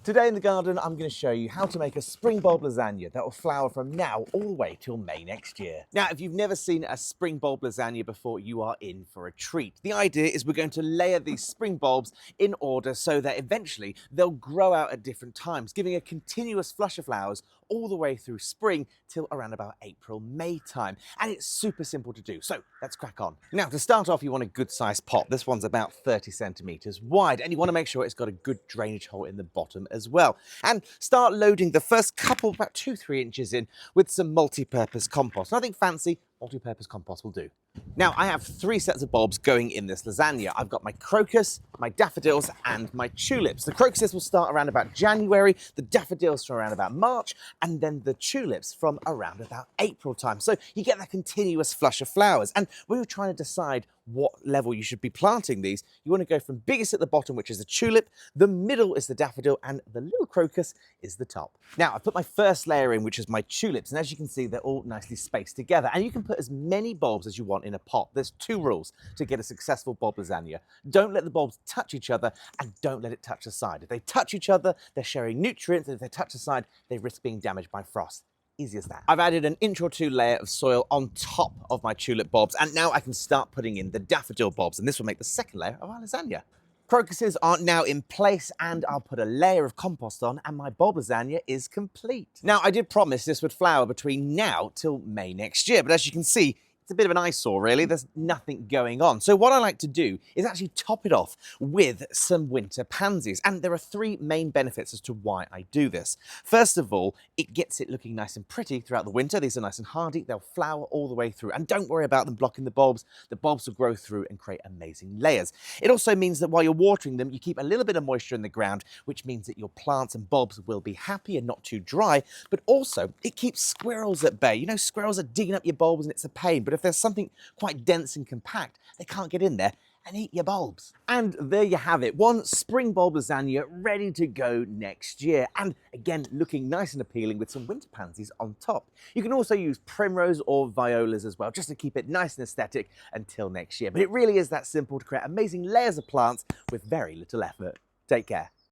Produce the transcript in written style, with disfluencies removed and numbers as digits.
Today in the garden, I'm going to show you how to make a spring bulb lasagna that will flower from now all the way till May next year. Now, if you've never seen a spring bulb lasagna before, you are in for a treat. The idea is we're going to layer these spring bulbs in order so that eventually they'll grow out at different times, giving a continuous flush of flowers all the way through spring till around about April, May time. And it's super simple to do. So let's crack on. Now, to start off, you want a good sized pot. This one's about 30 centimeters wide, and you want to make sure it's got a good drainage hole in the bottom as well. And start loading the first couple, about 2-3 inches in, with some multi-purpose compost. Nothing fancy, multi-purpose compost will do. Now, I have 3 sets of bulbs going in this lasagna. I've got my crocus, my daffodils, and my tulips. The crocuses will start around about January, the daffodils from around about March, and then the tulips from around about April time. So you get that continuous flush of flowers. And when you're trying to decide what level you should be planting these, you want to go from biggest at the bottom, which is the tulip, the middle is the daffodil, and the little crocus is the top. Now, I've put my first layer in, which is my tulips, and as you can see, they're all nicely spaced together, and you can put as many bulbs as you want in a pot. There's 2 rules to get a successful bulb lasagna. Don't let the bulbs touch each other, and don't let it touch the side. If they touch each other, they're sharing nutrients, and if they touch the side, they risk being damaged by frost. Easy as that. I've added an inch or 2 layer of soil on top of my tulip bulbs, and now I can start putting in the daffodil bulbs, and this will make the second layer of our lasagna. Crocuses are now in place, and I'll put a layer of compost on, and my bulb lasagna is complete. Now, I did promise this would flower between now till May next year, but as you can see, it's a bit of an eyesore, really. There's nothing going on. So what I like to do is actually top it off with some winter pansies. And there are 3 main benefits as to why I do this. First of all, it gets it looking nice and pretty throughout the winter. These are nice and hardy. They'll flower all the way through. And don't worry about them blocking the bulbs. The bulbs will grow through and create amazing layers. It also means that while you're watering them, you keep a little bit of moisture in the ground, which means that your plants and bulbs will be happy and not too dry. But also, it keeps squirrels at bay. You know, squirrels are digging up your bulbs and it's a pain. But if there's something quite dense and compact, they can't get in there and eat your bulbs. And there you have it, one spring bulb lasagna ready to go next year. And again, looking nice and appealing with some winter pansies on top. You can also use primrose or violas as well, just to keep it nice and aesthetic until next year. But it really is that simple to create amazing layers of plants with very little effort. Take care.